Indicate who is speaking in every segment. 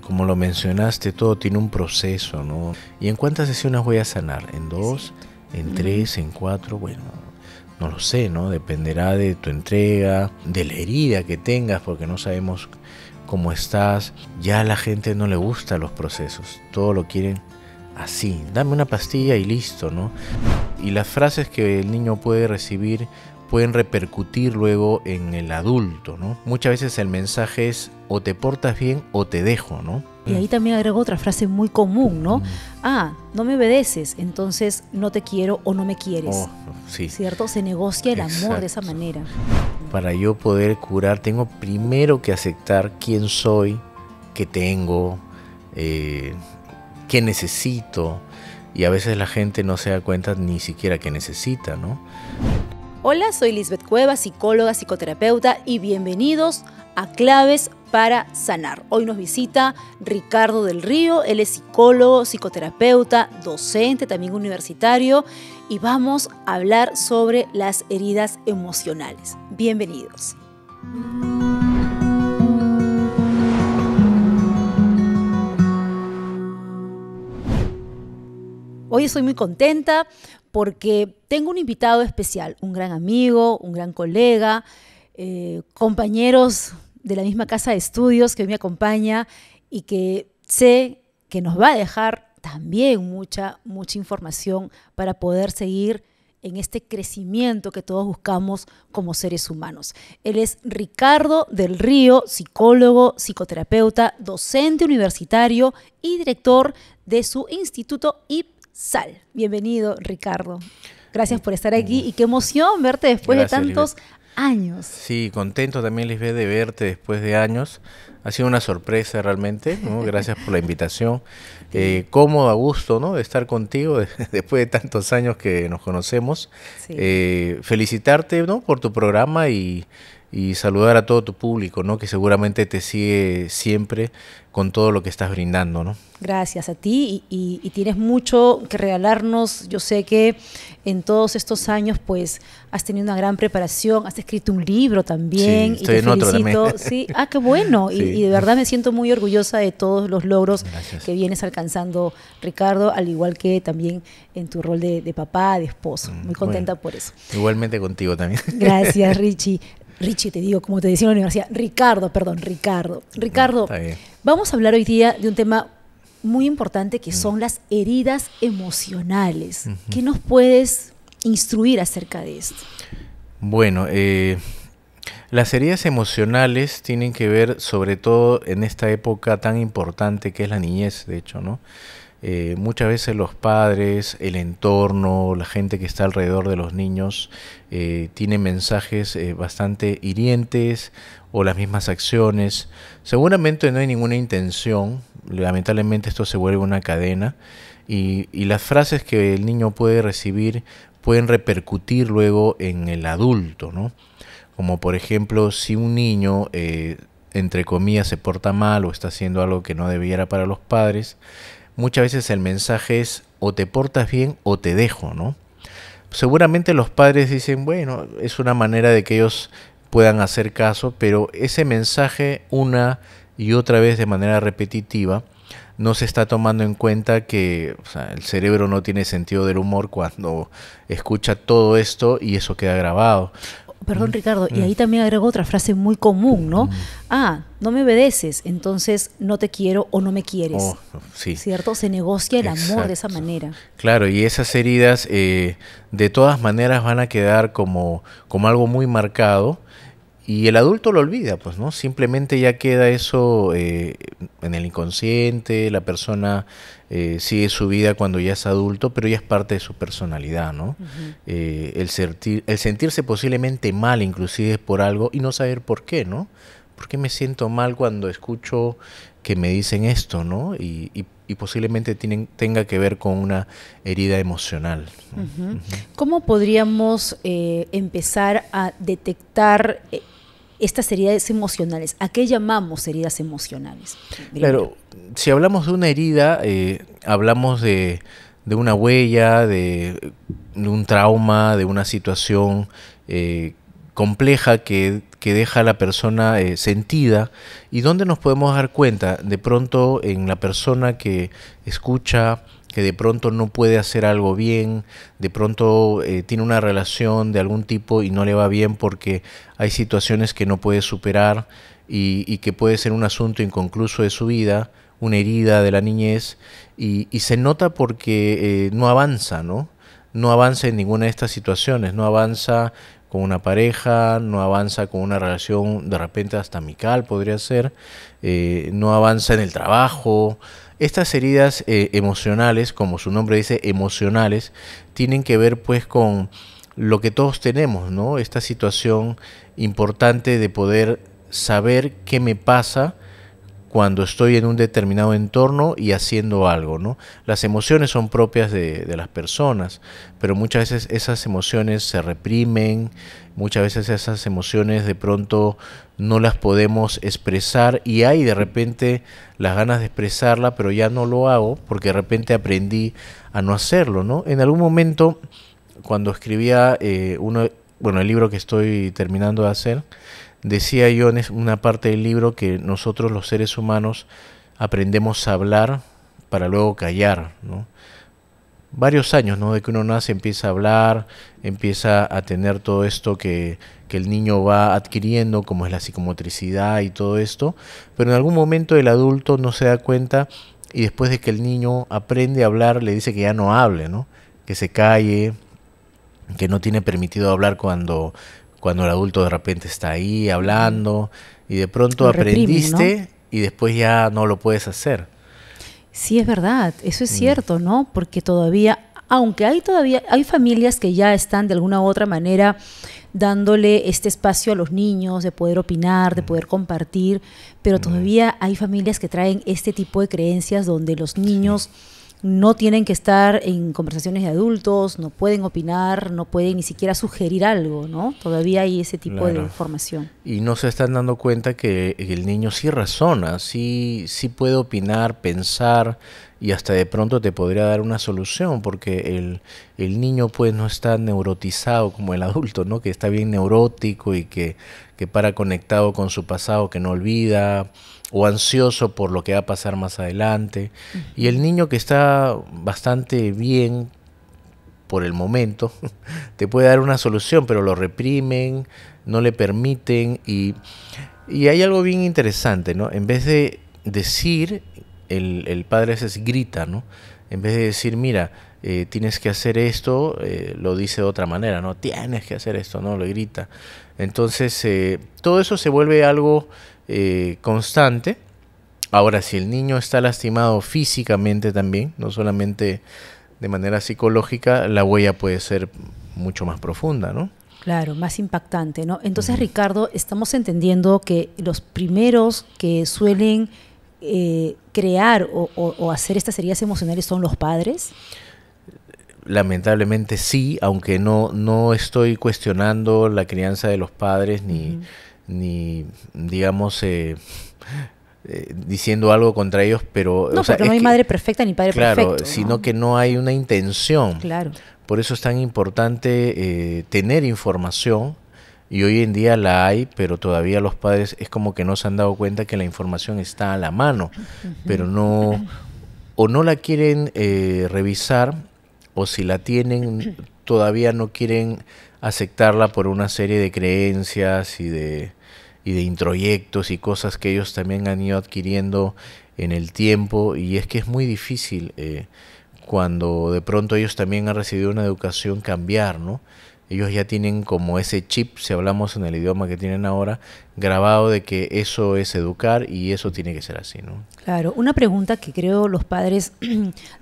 Speaker 1: como lo mencionaste, todo tiene un proceso, ¿no? ¿Y en cuántas sesiones voy a sanar? ¿En 2? ¿En 3? ¿En 4? Bueno, no lo sé, ¿no? Dependerá de tu entrega, de la herida que tengas, porque no sabemos cómo estás. Ya a la gente no le gustan los procesos, todo lo quieren así, dame una pastilla y listo, ¿no? Y las frases que el niño puede recibir pueden repercutir luego en el adulto, ¿no? Muchas veces el mensaje es o te portas bien o te dejo, ¿no?
Speaker 2: Y ahí también agrego otra frase muy común, ¿no? No me obedeces, entonces no te quiero o no me quieres.
Speaker 1: Sí.
Speaker 2: ¿Cierto? Se negocia el amor de esa manera.
Speaker 1: Para yo poder curar, tengo primero que aceptar quién soy, qué tengo, qué necesito. Y a veces la gente no se da cuenta ni siquiera que necesita, ¿no?
Speaker 2: Hola, soy Lisbeth Cuevas, psicóloga, psicoterapeuta, y bienvenidos a Claves para Sanar. Hoy nos visita Ricardo del Río. Él es psicólogo, psicoterapeuta, docente, también universitario, y vamos a hablar sobre las heridas emocionales. Bienvenidos. Hoy estoy muy contenta porque tengo un invitado especial, un gran amigo, un gran colega, compañeros de la misma casa de estudios que hoy me acompaña y que sé que nos va a dejar también mucha información para poder seguir en este crecimiento que todos buscamos como seres humanos. Él es Ricardo del Río, psicólogo, psicoterapeuta, docente universitario y director de su instituto IPSAL. Bienvenido, Ricardo. Gracias por estar aquí y qué emoción verte después de tantos años.
Speaker 1: Sí, contento también, Lisbeth, de verte después de años. Ha sido una sorpresa realmente, ¿no? Gracias por la invitación. Cómodo, a gusto, ¿no? De estar contigo después de tantos años que nos conocemos. Sí. Felicitarte, ¿no? Por tu programa y saludar a todo tu público, ¿no? Que seguramente te sigue siempre con todo lo que estás brindando, ¿no?
Speaker 2: Gracias a ti y tienes mucho que regalarnos. Yo sé que en todos estos años pues has tenido una gran preparación, has escrito un libro también.
Speaker 1: Sí, estoy y te en felicito.
Speaker 2: Otro también. Sí, qué bueno. Sí. Y de verdad me siento muy orgullosa de todos los logros que vienes alcanzando, Ricardo, al igual que también en tu rol de papá, de esposo. Muy contenta por eso.
Speaker 1: Igualmente contigo también.
Speaker 2: Gracias, Richie. Richie, te digo, como te decía en la universidad, Ricardo, vamos a hablar hoy día de un tema muy importante que son las heridas emocionales. ¿Qué nos puedes instruir acerca de esto?
Speaker 1: Bueno, las heridas emocionales tienen que ver sobre todo en esta época tan importante que es la niñez, de hecho, ¿no? Muchas veces los padres, el entorno, la gente que está alrededor de los niños tienen mensajes bastante hirientes o las mismas acciones. Seguramente no hay ninguna intención, lamentablemente esto se vuelve una cadena y las frases que el niño puede recibir pueden repercutir luego en el adulto, ¿no? Como por ejemplo, si un niño entre comillas se porta mal o está haciendo algo que no debiera para los padres, muchas veces el mensaje es o te portas bien o te dejo, ¿no? Seguramente los padres dicen, bueno, es una manera de que ellos puedan hacer caso, pero ese mensaje una y otra vez de manera repetitiva no se está tomando en cuenta que el cerebro no tiene sentido del humor cuando escucha todo esto y eso queda grabado.
Speaker 2: Perdón, Ricardo, y ahí también agrego otra frase muy común, ¿no? No me obedeces, entonces no te quiero o no me quieres.
Speaker 1: Sí.
Speaker 2: ¿Cierto? Se negocia el amor de esa manera.
Speaker 1: Claro, y esas heridas de todas maneras van a quedar como algo muy marcado y el adulto lo olvida, pues, ¿no? Simplemente ya queda eso en el inconsciente, la persona sigue su vida cuando ya es adulto, pero ya es parte de su personalidad, ¿no? El sentirse posiblemente mal inclusive por algo y no saber por qué, ¿no? ¿Por qué me siento mal cuando escucho que me dicen esto, ¿no? Y posiblemente tenga que ver con una herida emocional.
Speaker 2: ¿Cómo podríamos empezar a detectar estas heridas emocionales? ¿A qué llamamos heridas emocionales?
Speaker 1: Claro, si hablamos de una herida, hablamos de una huella, de un trauma, de una situación compleja que que deja a la persona sentida. ¿Y dónde nos podemos dar cuenta? De pronto en la persona que escucha, que de pronto no puede hacer algo bien, de pronto tiene una relación de algún tipo y no le va bien porque hay situaciones que no puede superar y que puede ser un asunto inconcluso de su vida, una herida de la niñez, y se nota porque no avanza, ¿no? No avanza en ninguna de estas situaciones, no avanza con una pareja, no avanza con una relación de repente hasta amical podría ser, no avanza en el trabajo. Estas heridas emocionales, como su nombre dice, emocionales, tienen que ver pues con lo que todos tenemos, ¿no? Esta situación importante de poder saber qué me pasa cuando estoy en un determinado entorno y haciendo algo, ¿no? Las emociones son propias de las personas, pero muchas veces esas emociones se reprimen, muchas veces esas emociones de pronto no las podemos expresar y hay de repente las ganas de expresarla, pero ya no lo hago porque de repente aprendí a no hacerlo, ¿no? En algún momento, cuando escribía el libro que estoy terminando de hacer, decía yo en una parte del libro que nosotros los seres humanos aprendemos a hablar para luego callar, ¿no? Varios años, ¿no? De que uno nace, empieza a hablar, empieza a tener todo esto que el niño va adquiriendo, como es la psicomotricidad y todo esto, pero en algún momento el adulto no se da cuenta y después de que el niño aprende a hablar, le dice que ya no hable, ¿no? Que se calle, que no tiene permitido hablar cuando el adulto de repente está ahí hablando y de pronto
Speaker 2: Lo reprimen,
Speaker 1: aprendiste,
Speaker 2: ¿no?
Speaker 1: y después ya no lo puedes hacer.
Speaker 2: Sí, es verdad, eso es cierto, ¿no? Porque todavía, aunque hay familias que ya están de alguna u otra manera dándole este espacio a los niños de poder opinar, de poder compartir, pero todavía hay familias que traen este tipo de creencias donde los niños no tienen que estar en conversaciones de adultos, no pueden opinar, no pueden ni siquiera sugerir algo, ¿no? Todavía hay ese tipo de
Speaker 1: Claro.
Speaker 2: formación.
Speaker 1: Y no se están dando cuenta que el niño sí razona, sí puede opinar, pensar y hasta de pronto te podría dar una solución, porque el niño pues no está neurotizado como el adulto, ¿no? Que está bien neurótico y que para conectado con su pasado, que no olvida, o ansioso por lo que va a pasar más adelante. Y el niño que está bastante bien por el momento, te puede dar una solución, pero lo reprimen, no le permiten y hay algo bien interesante, ¿no? En vez de decir, el padre a veces grita, ¿no? En vez de decir, mira, tienes que hacer esto, lo dice de otra manera, ¿no? Tienes que hacer esto, ¿no? Le grita. Entonces, todo eso se vuelve algo constante. Ahora, si el niño está lastimado físicamente también, no solamente de manera psicológica, la huella puede ser mucho más profunda, ¿no?
Speaker 2: Claro, más impactante, ¿no? Entonces, Ricardo, estamos entendiendo que los primeros que suelen crear o hacer estas heridas emocionales son los padres.
Speaker 1: Lamentablemente sí, aunque no estoy cuestionando la crianza de los padres ni digamos diciendo algo contra ellos, pero
Speaker 2: No,
Speaker 1: o sea,
Speaker 2: porque no hay madre perfecta ni padre
Speaker 1: claro,
Speaker 2: perfecto,
Speaker 1: sino
Speaker 2: ¿no?
Speaker 1: que no hay una intención.
Speaker 2: Claro.
Speaker 1: Por eso es tan importante tener información, y hoy en día la hay, pero todavía los padres es como que no se han dado cuenta que la información está a la mano, pero no, o no la quieren revisar, o si la tienen todavía no quieren aceptarla por una serie de creencias y de introyectos y cosas que ellos también han ido adquiriendo en el tiempo, y es que es muy difícil cuando de pronto ellos también han recibido una educación cambiar, ¿no? Ellos ya tienen como ese chip, si hablamos en el idioma que tienen ahora, grabado de que eso es educar y eso tiene que ser así, ¿no?
Speaker 2: Claro, una pregunta que creo los padres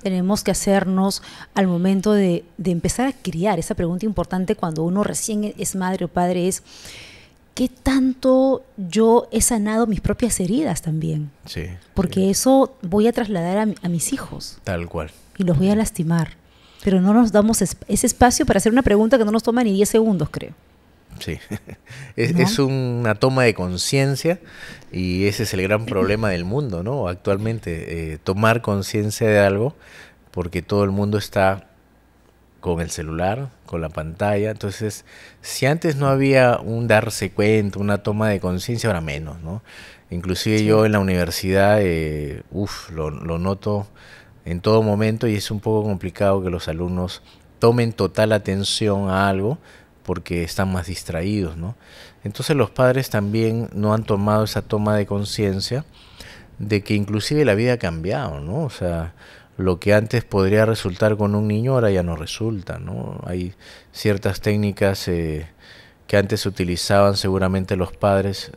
Speaker 2: tenemos que hacernos al momento de empezar a criar, esa pregunta importante cuando uno recién es madre o padre es, ¿qué tanto yo he sanado mis propias heridas también?
Speaker 1: Sí.
Speaker 2: Porque
Speaker 1: sí,
Speaker 2: eso voy a trasladar a mis hijos
Speaker 1: tal cual.
Speaker 2: y los voy a lastimar. Pero no nos damos ese espacio para hacer una pregunta que no nos toma ni 10 segundos, creo.
Speaker 1: Sí,
Speaker 2: ¿No?
Speaker 1: es una toma de conciencia, y ese es el gran problema del mundo, ¿no? Actualmente, tomar conciencia de algo, porque todo el mundo está con el celular, con la pantalla. Entonces, si antes no había un darse cuenta, una toma de conciencia, ahora menos, ¿no? Inclusive
Speaker 2: Sí.
Speaker 1: yo en la universidad, lo noto en todo momento y es un poco complicado que los alumnos tomen total atención a algo porque están más distraídos, ¿no? Entonces los padres también no han tomado esa toma de conciencia de que inclusive la vida ha cambiado, ¿no? O sea, lo que antes podría resultar con un niño ahora ya no resulta, ¿no? Hay ciertas técnicas que antes utilizaban seguramente los padres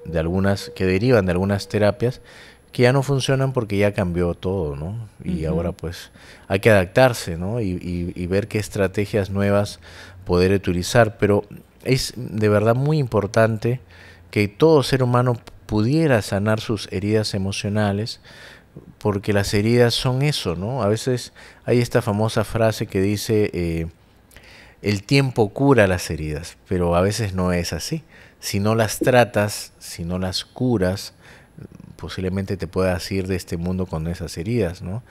Speaker 1: de algunas que derivan de algunas terapias que ya no funcionan porque ya cambió todo, ¿no? Y ahora pues hay que adaptarse, ¿no? Y ver qué estrategias nuevas poder utilizar, pero es de verdad muy importante que todo ser humano pudiera sanar sus heridas emocionales, porque las heridas son eso, ¿no? A veces hay esta famosa frase que dice, el tiempo cura las heridas, pero a veces no es así. Si no las tratas, si no las curas, posiblemente te puedas ir de este mundo con esas heridas, ¿no?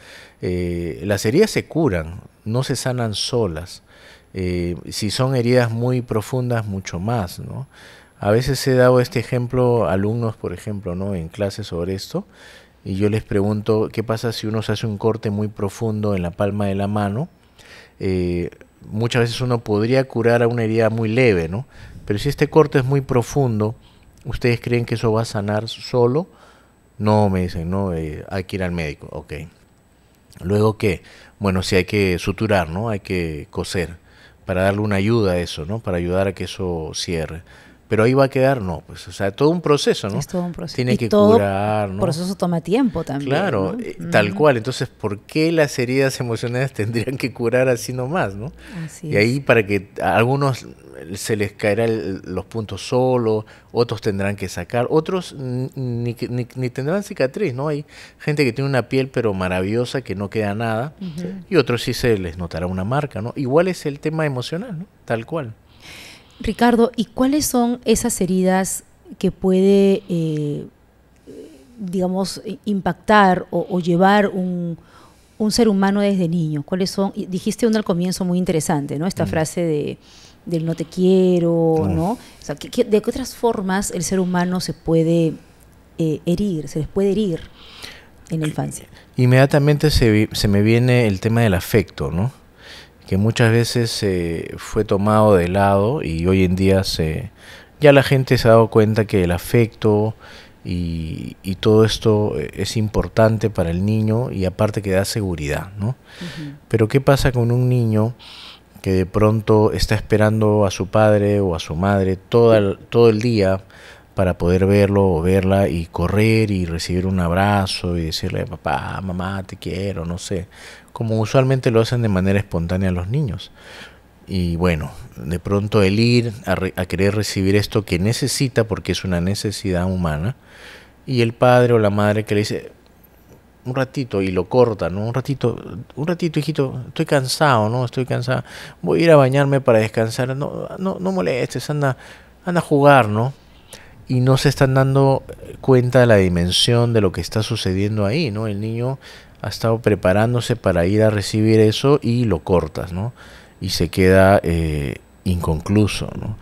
Speaker 1: Las heridas se curan, no se sanan solas. Si son heridas muy profundas, mucho más, ¿no? A veces he dado este ejemplo a alumnos, por ejemplo, ¿no? En clases sobre esto, y yo les pregunto, ¿qué pasa si uno se hace un corte muy profundo en la palma de la mano? Eh, Muchas veces uno podría curar a una herida muy leve, ¿no? Pero si este corte es muy profundo, ¿ustedes creen que eso va a sanar solo? No, me dicen, no, hay que ir al médico, ok. Luego, ¿qué? Bueno, sí hay que suturar, ¿no? Hay que coser para darle una ayuda a eso, ¿no? Para ayudar a que eso cierre. Pero ahí va a quedar, no, pues, o sea, todo un proceso, ¿no?
Speaker 2: Es todo un proceso.
Speaker 1: Tiene
Speaker 2: Y
Speaker 1: que
Speaker 2: todo
Speaker 1: curar, ¿no?
Speaker 2: proceso toma tiempo también,
Speaker 1: Claro,
Speaker 2: ¿no?
Speaker 1: tal cual. Entonces, ¿por qué las heridas emocionales tendrían que curar así nomás, no?
Speaker 2: Así
Speaker 1: Y ahí
Speaker 2: es.
Speaker 1: para que a algunos se les caerá los puntos solo, otros tendrán que sacar, otros ni tendrán cicatriz, ¿no? Hay gente que tiene una piel pero maravillosa que no queda nada y otros sí se les notará una marca, ¿no? Igual es el tema emocional, ¿no? Tal cual.
Speaker 2: Ricardo, ¿y cuáles son esas heridas que puede, digamos, impactar o llevar un ser humano desde niño? ¿Cuáles son? Y dijiste uno al comienzo muy interesante, ¿no? Esta frase del no te quiero, ¿no? O sea, ¿de qué otras formas el ser humano se puede herir, se les puede herir en la infancia?
Speaker 1: Inmediatamente se me viene el tema del afecto, ¿no? Que muchas veces fue tomado de lado y hoy en día ya la gente se ha dado cuenta que el afecto y todo esto es importante para el niño y aparte que da seguridad, ¿no? Pero ¿qué pasa con un niño que de pronto está esperando a su padre o a su madre todo el día para poder verlo o verla y correr y recibir un abrazo y decirle, papá, mamá, te quiero, no sé, como usualmente lo hacen de manera espontánea los niños? Y bueno, de pronto el ir a querer recibir esto que necesita, porque es una necesidad humana, y el padre o la madre que le dice, un ratito, y lo corta, ¿no? Un ratito, hijito, estoy cansado, ¿no? Estoy cansado, voy a ir a bañarme para descansar, no molestes, anda a jugar, ¿no? Y no se están dando cuenta de la dimensión de lo que está sucediendo ahí, ¿no? El niño ha estado preparándose para ir a recibir eso y lo cortas, ¿no? Y se queda inconcluso, ¿no?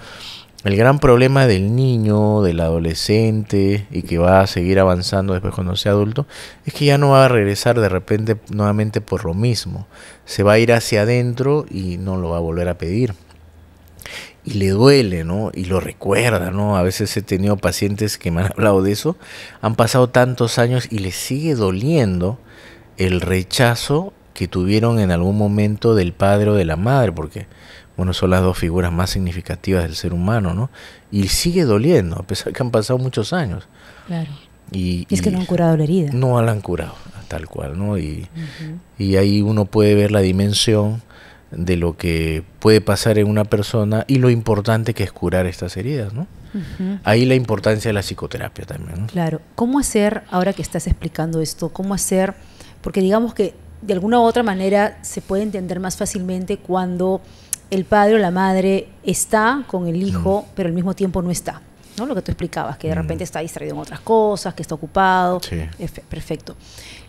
Speaker 1: El gran problema del niño, del adolescente y que va a seguir avanzando después cuando sea adulto, es que ya no va a regresar de repente nuevamente por lo mismo. Se va a ir hacia adentro y no lo va a volver a pedir. Y le duele, ¿no? Y lo recuerda, ¿no? A veces he tenido pacientes que me han hablado de eso. Han pasado tantos años y les sigue doliendo el rechazo que tuvieron en algún momento del padre o de la madre, porque, bueno, son las dos figuras más significativas del ser humano, ¿no? Y sigue doliendo, a pesar que han pasado muchos años.
Speaker 2: Claro.
Speaker 1: Y
Speaker 2: es que no han curado la herida.
Speaker 1: No la han curado, tal cual, ¿no? Y ahí uno puede ver la dimensión de lo que puede pasar en una persona y lo importante que es curar estas heridas, ¿no? Ahí la importancia de la psicoterapia también, ¿no?
Speaker 2: Claro. ¿Cómo hacer, ahora que estás explicando esto, cómo hacer, porque digamos que de alguna u otra manera se puede entender más fácilmente cuando el padre o la madre está con el hijo, pero al mismo tiempo no está, ¿no? Lo que tú explicabas, que de repente está distraído en otras cosas, que está ocupado.
Speaker 1: Sí.
Speaker 2: Perfecto.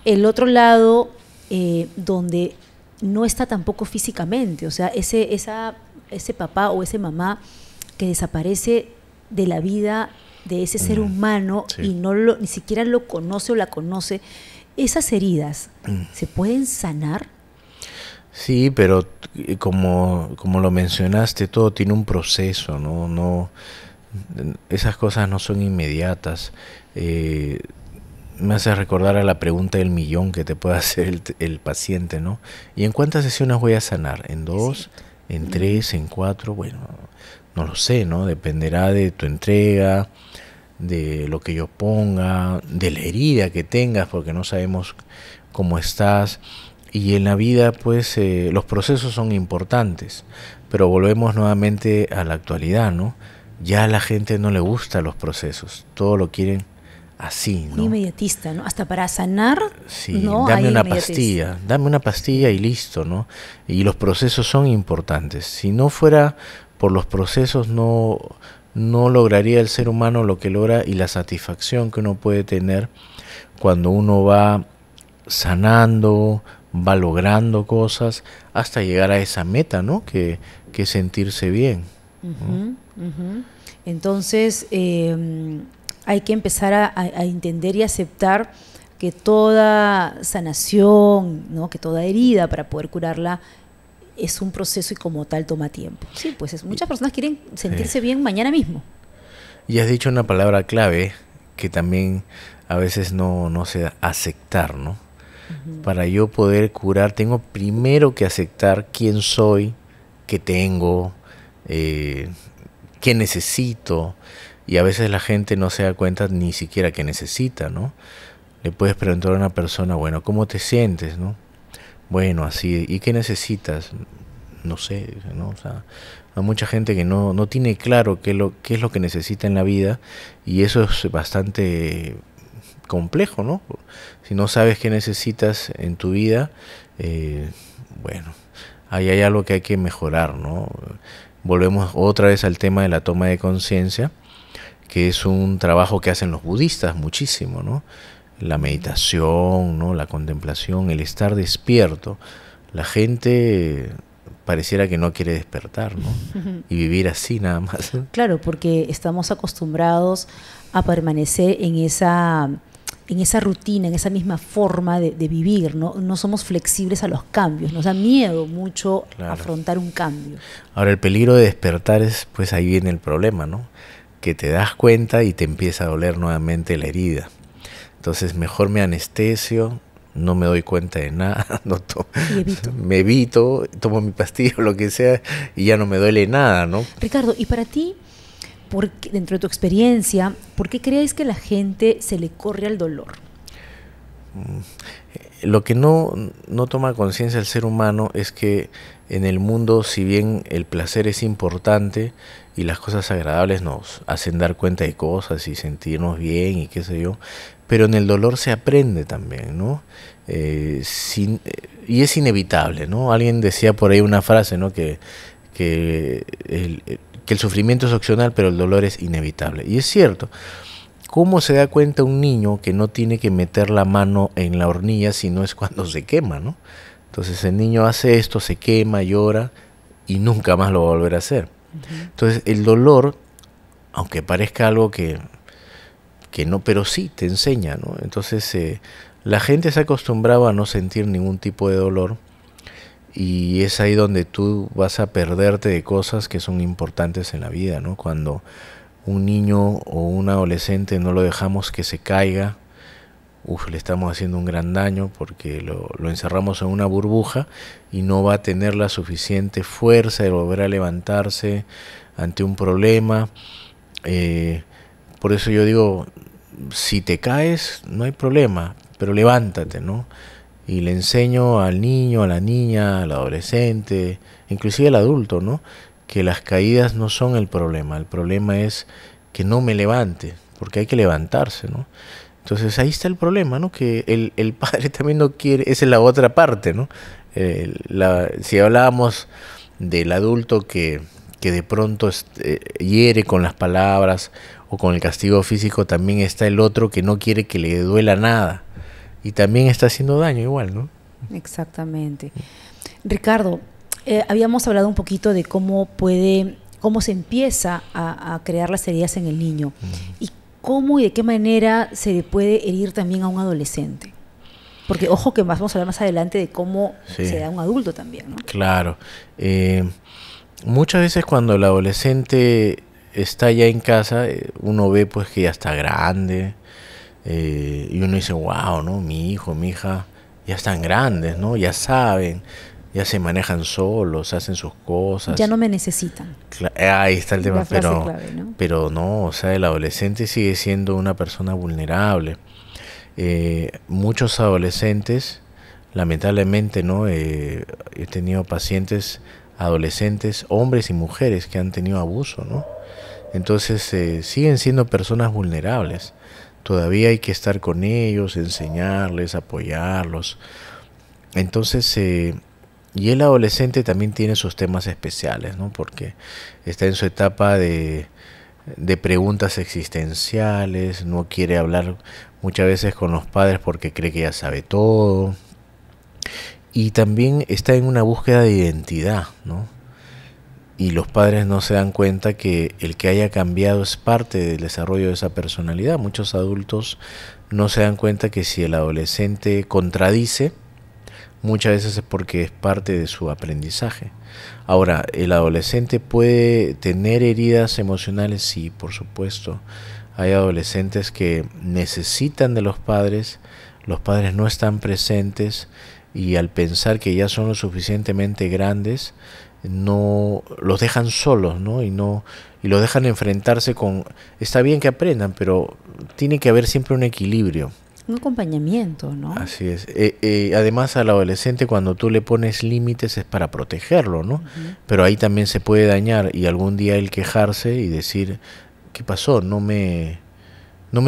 Speaker 2: El otro lado, donde no está tampoco físicamente. O sea, ese papá o esa mamá que desaparece de la vida de ese ser humano y ni siquiera lo conoce o la conoce, esas heridas, ¿se pueden sanar?
Speaker 1: Sí, pero como lo mencionaste, todo tiene un proceso, ¿no? Esas cosas no son inmediatas. Me hace recordar a la pregunta del millón que te puede hacer el paciente, ¿no? ¿Y en cuántas sesiones voy a sanar? ¿En 2? ¿En 3? ¿En 4? Bueno, no lo sé, ¿no? Dependerá de tu entrega, de lo que yo ponga, de la herida que tengas, porque no sabemos cómo estás. Y en la vida, pues, los procesos son importantes, pero volvemos nuevamente a la actualidad, ¿no? Ya a la gente no le gustan los procesos, todo lo quieren así, ¿no?
Speaker 2: Muy inmediatista, ¿no? Hasta para sanar,
Speaker 1: sí,
Speaker 2: ¿no?
Speaker 1: dame una pastilla y listo, ¿no? Y los procesos son importantes. Si no fuera por los procesos, no lograría el ser humano lo que logra y la satisfacción que uno puede tener cuando uno va sanando, va logrando cosas hasta llegar a esa meta, ¿no? Que es sentirse bien.
Speaker 2: Entonces, hay que empezar a entender y aceptar que toda sanación, ¿no? Que toda herida, para poder curarla, es un proceso y como tal toma tiempo. Sí, pues muchas personas quieren sentirse bien mañana mismo.
Speaker 1: Y has dicho una palabra clave que también a veces no se da, aceptar, ¿no? Para yo poder curar, tengo primero que aceptar quién soy, qué tengo, qué necesito. Y a veces la gente no se da cuenta ni siquiera que necesita, ¿no? Le puedes preguntar a una persona, bueno, ¿cómo te sientes, no? Bueno, así, ¿y qué necesitas? No sé, ¿no? O sea, hay mucha gente que no tiene claro qué es lo que necesita en la vida, y eso es bastante complejo, ¿no? Si no sabes qué necesitas en tu vida, bueno, ahí hay algo que hay que mejorar, ¿no? Volvemos otra vez al tema de la toma de conciencia, que es un trabajo que hacen los budistas muchísimo, ¿no? La meditación, ¿no? La contemplación, el estar despierto. La gente pareciera que no quiere despertar, ¿no? Y vivir así nada más.
Speaker 2: Claro, porque estamos acostumbrados a permanecer en esa rutina, en esa misma forma de vivir, ¿no? No somos flexibles a los cambios, nos da miedo mucho afrontar un cambio.
Speaker 1: Ahora, el peligro de despertar es, pues ahí viene el problema, ¿no? Que te das cuenta y te empieza a doler nuevamente la herida. Entonces mejor me anestesio, no me doy cuenta de nada, me evito, tomo mi pastilla o lo que sea y ya no me duele nada, ¿no?
Speaker 2: Ricardo, y para ti, dentro de tu experiencia, ¿por qué crees que la gente se le corre al dolor?
Speaker 1: Lo que no toma conciencia el ser humano es que en el mundo, si bien el placer es importante y las cosas agradables nos hacen dar cuenta de cosas y sentirnos bien y qué sé yo, pero en el dolor se aprende también, ¿no? Y es inevitable, ¿no? Alguien decía por ahí una frase, ¿no? Que el sufrimiento es opcional, pero el dolor es inevitable. Y es cierto. ¿Cómo se da cuenta un niño que no tiene que meter la mano en la hornilla si no es cuando se quema, ¿no? Entonces el niño hace esto, se quema, llora y nunca más lo va a volver a hacer. Entonces el dolor, aunque parezca algo que no, pero sí te enseña, ¿no? Entonces la gente se ha acostumbrado a no sentir ningún tipo de dolor, y es ahí donde tú vas a perderte de cosas que son importantes en la vida, ¿no? Cuando un niño o un adolescente no lo dejamos que se caiga, le estamos haciendo un gran daño, porque lo encerramos en una burbuja y no va a tener la suficiente fuerza de volver a levantarse ante un problema. Por eso yo digo, si te caes no hay problema, pero levántate, ¿no? Y le enseño al niño, a la niña, al adolescente, inclusive al adulto, ¿no? Que las caídas no son el problema es que no me levante, porque hay que levantarse, ¿no? Entonces ahí está el problema, ¿no? Que el padre también no quiere, esa es la otra parte, ¿no? Si hablábamos del adulto que de pronto hiere con las palabras o con el castigo físico, también está el otro que no quiere que le duela nada y también está haciendo daño igual, ¿no?
Speaker 2: Exactamente. Ricardo, habíamos hablado un poquito de cómo se empieza a crear las heridas en el niño y cómo y de qué manera se le puede herir también a un adolescente. Porque ojo que vamos a hablar más adelante de cómo se da a un adulto también, ¿no?
Speaker 1: Claro. Muchas veces cuando el adolescente está ya en casa, uno ve pues que ya está grande, y uno dice, wow, ¿no? Mi hijo, mi hija ya están grandes, ¿no? Ya saben, ya se manejan solos, hacen sus cosas.
Speaker 2: Ya no me necesitan.
Speaker 1: Ahí está el tema,
Speaker 2: La frase clave, ¿no?
Speaker 1: Pero no, o sea, el adolescente sigue siendo una persona vulnerable. Muchos adolescentes, lamentablemente, ¿no? He tenido pacientes adolescentes, hombres y mujeres que han tenido abuso, ¿no? Entonces siguen siendo personas vulnerables. Todavía hay que estar con ellos, enseñarles, apoyarlos. Entonces, y el adolescente también tiene sus temas especiales, ¿no? Porque está en su etapa de preguntas existenciales, no quiere hablar muchas veces con los padres porque cree que ya sabe todo. Y también está en una búsqueda de identidad, ¿no? Y los padres no se dan cuenta que el que haya cambiado es parte del desarrollo de esa personalidad. Muchos adultos no se dan cuenta que si el adolescente contradice, muchas veces es porque es parte de su aprendizaje. Ahora, ¿el adolescente puede tener heridas emocionales? Sí, por supuesto. Hay adolescentes que necesitan de los padres no están presentes y al pensar que ya son lo suficientemente grandes, no los dejan solos, ¿no? Y los dejan enfrentarse con... Está bien que aprendan, pero tiene que haber siempre un equilibrio.
Speaker 2: Un acompañamiento, ¿no?
Speaker 1: Así es. Además, al adolescente cuando tú le pones límites es para protegerlo, ¿no? Pero ahí también se puede dañar y algún día el quejarse y decir, ¿qué pasó? No me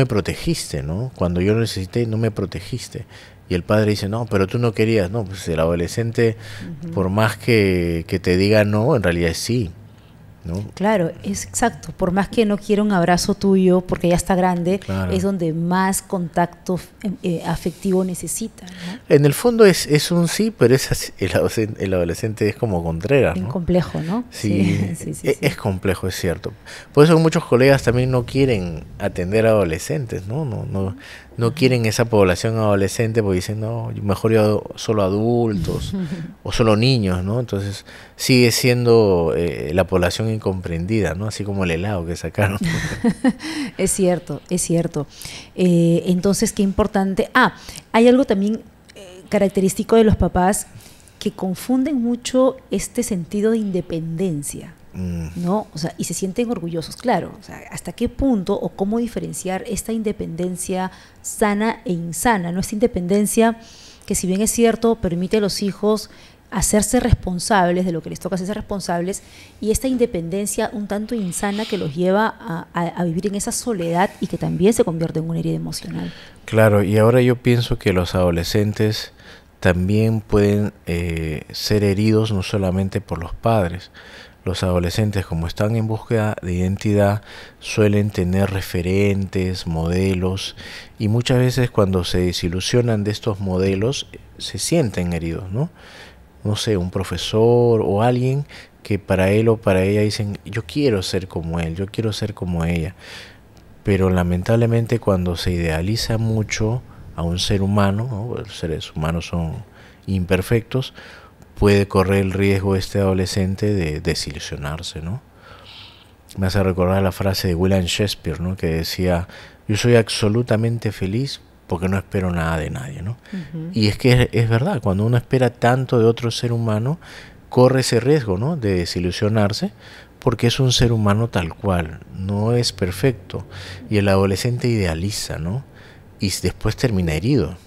Speaker 1: protegiste, ¿no? Cuando yo lo necesité, no me protegiste. Y el padre dice, no, pero tú no querías. No, pues el adolescente, por más que te diga no, en realidad sí, ¿no?
Speaker 2: Claro, es exacto. Por más que no quiera un abrazo tuyo, porque ya está grande,
Speaker 1: Claro.
Speaker 2: es donde más contacto afectivo necesita, ¿no?
Speaker 1: En el fondo es un sí, pero el adolescente es como Contreras,
Speaker 2: Bien
Speaker 1: ¿no?
Speaker 2: complejo, ¿no?
Speaker 1: Sí,
Speaker 2: Sí, sí.
Speaker 1: es complejo, es cierto. Por eso muchos colegas también no quieren atender a adolescentes, ¿no? No quieren esa población adolescente porque dicen, no, mejor yo solo adultos o solo niños, ¿no? Entonces sigue siendo la población incomprendida, ¿no? Así como el helado que sacaron.
Speaker 2: Es cierto, es cierto. Entonces, qué importante. Hay algo también característico de los papás que confunden mucho este sentido de independencia, ¿no? O sea, y se sienten orgullosos, claro. O sea, ¿hasta qué punto o cómo diferenciar esta independencia sana e insana? ¿No? Esta independencia que, si bien es cierto, permite a los hijos hacerse responsables de lo que les toca hacerse responsables, y esta independencia un tanto insana que los lleva a vivir en esa soledad y que también se convierte en una herida emocional.
Speaker 1: Claro, y ahora yo pienso que los adolescentes también pueden ser heridos no solamente por los padres. Los adolescentes, como están en búsqueda de identidad, suelen tener referentes, modelos, y muchas veces cuando se desilusionan de estos modelos, se sienten heridos, ¿no? No sé, un profesor o alguien que para él o para ella dicen, yo quiero ser como él, yo quiero ser como ella. Pero lamentablemente cuando se idealiza mucho a un ser humano, ¿no? Los seres humanos son imperfectos, puede correr el riesgo este adolescente de desilusionarse, ¿no? Me hace recordar la frase de William Shakespeare, ¿no? Que decía, yo soy absolutamente feliz porque no espero nada de nadie, ¿no? Y es que es verdad, cuando uno espera tanto de otro ser humano, corre ese riesgo, ¿no? De desilusionarse, porque es un ser humano tal cual, no es perfecto. Y el adolescente idealiza, ¿no? Y después termina herido.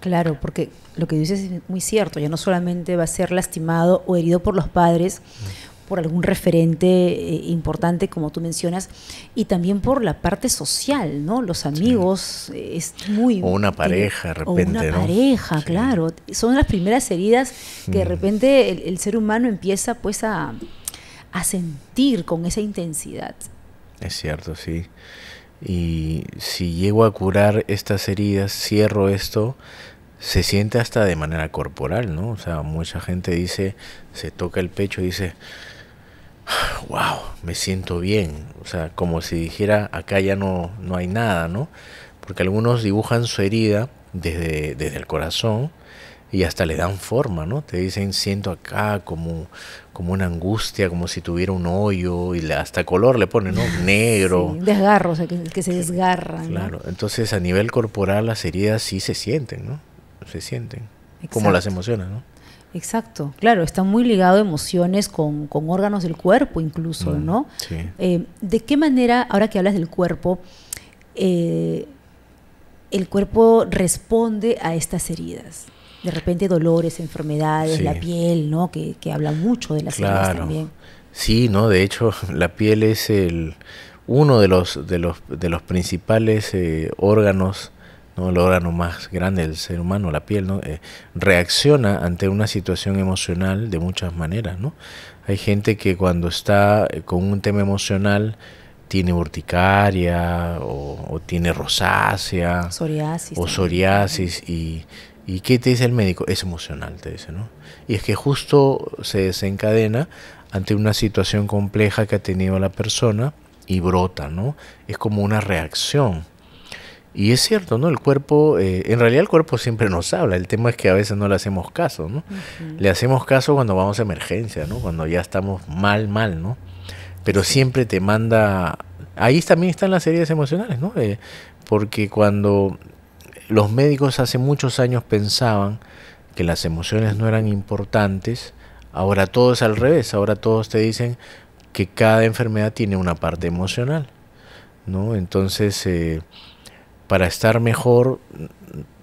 Speaker 2: Claro, porque lo que dices es muy cierto, ya no solamente va a ser lastimado o herido por los padres, por algún referente importante, como tú mencionas, y también por la parte social, ¿no? Los amigos, es muy...
Speaker 1: O una pareja, de repente,
Speaker 2: o una
Speaker 1: ¿no?
Speaker 2: pareja,
Speaker 1: Sí.
Speaker 2: Claro. Son las primeras heridas que de repente el ser humano empieza pues a sentir con esa intensidad.
Speaker 1: Es cierto, sí. Y si llego a curar estas heridas, cierro esto, se siente hasta de manera corporal, ¿no? O sea, mucha gente dice, se toca el pecho y dice, wow, me siento bien. O sea, como si dijera, acá ya no hay nada, ¿no? Porque algunos dibujan su herida desde el corazón y hasta le dan forma, ¿no? Te dicen, siento acá como una angustia, como si tuviera un hoyo, y hasta color le ponen, ¿no? Negro.
Speaker 2: Sí, un desgarro, o sea, que se desgarran.
Speaker 1: Claro,
Speaker 2: ¿no?
Speaker 1: entonces a nivel corporal las heridas sí se sienten, ¿no? Se sienten,
Speaker 2: Exacto.
Speaker 1: como las emociones, ¿no?
Speaker 2: Exacto, claro, está muy ligado a emociones con órganos del cuerpo incluso, ¿no?
Speaker 1: Sí.
Speaker 2: ¿De qué manera, ahora que hablas del cuerpo, el cuerpo responde a estas heridas? De repente dolores, enfermedades,
Speaker 1: Sí.
Speaker 2: la piel, ¿no? Que habla mucho de las heridas también.
Speaker 1: Sí, ¿no? De hecho, la piel es uno de los principales órganos, ¿no? El órgano más grande del ser humano, la piel, ¿no? Reacciona ante una situación emocional de muchas maneras, ¿no? Hay gente que cuando está con un tema emocional tiene urticaria o tiene rosácea
Speaker 2: Psoriasis.
Speaker 1: o
Speaker 2: también.
Speaker 1: psoriasis y ¿qué te dice el médico? Es emocional, te dice, ¿no? Y es que justo se desencadena ante una situación compleja que ha tenido la persona y brota, ¿no? Es como una reacción. Y es cierto, ¿no? El cuerpo, en realidad el cuerpo siempre nos habla, el tema es que a veces no le hacemos caso, ¿no? Le hacemos caso cuando vamos a emergencia, ¿no? Cuando ya estamos mal, ¿no? Pero siempre te manda... Ahí también están las heridas emocionales, ¿no? Porque cuando los médicos hace muchos años pensaban que las emociones no eran importantes, ahora todo es al revés, ahora todos te dicen que cada enfermedad tiene una parte emocional, ¿no? Entonces, para estar mejor,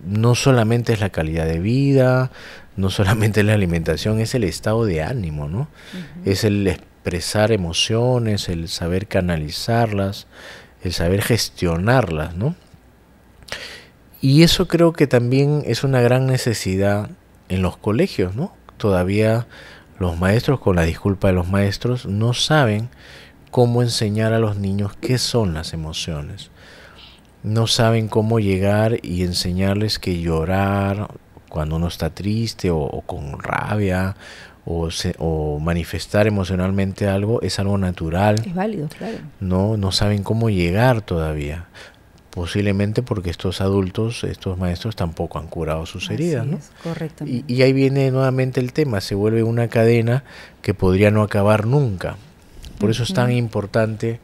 Speaker 1: no solamente es la calidad de vida, no solamente es la alimentación, es el estado de ánimo, ¿no? Es el expresar emociones, el saber canalizarlas, el saber gestionarlas, ¿no? Y eso creo que también es una gran necesidad en los colegios, ¿no? Todavía los maestros, con la disculpa de los maestros, no saben cómo enseñar a los niños qué son las emociones. No saben cómo llegar y enseñarles que llorar cuando uno está triste o con rabia o manifestar emocionalmente algo es algo natural.
Speaker 2: Es válido, claro.
Speaker 1: No saben cómo llegar todavía. Posiblemente porque estos adultos, estos maestros tampoco han curado sus heridas, ¿no?
Speaker 2: Correctamente.
Speaker 1: Y ahí viene nuevamente el tema, se vuelve una cadena que podría no acabar nunca. Por eso es tan importante,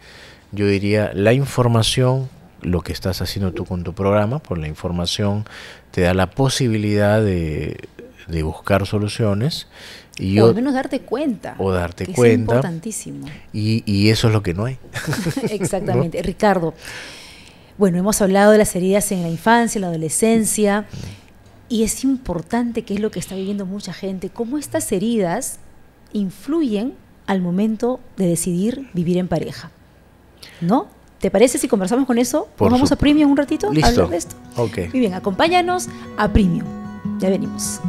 Speaker 1: yo diría, la información, lo que estás haciendo tú con tu programa, por la información te da la posibilidad de buscar soluciones.
Speaker 2: O al menos darte cuenta.
Speaker 1: O darte
Speaker 2: que
Speaker 1: cuenta.
Speaker 2: Es importantísimo.
Speaker 1: Y eso es lo que no hay.
Speaker 2: Exactamente. ¿No? Ricardo, bueno, hemos hablado de las heridas en la infancia, en la adolescencia, y es importante, que es lo que está viviendo mucha gente, cómo estas heridas influyen al momento de decidir vivir en pareja, ¿no? ¿Te parece si conversamos con eso? ¿Vamos a Premium un ratito?
Speaker 1: Listo.
Speaker 2: ¿Hablar de esto?
Speaker 1: Okay.
Speaker 2: Muy bien, acompáñanos a Premium. Ya venimos.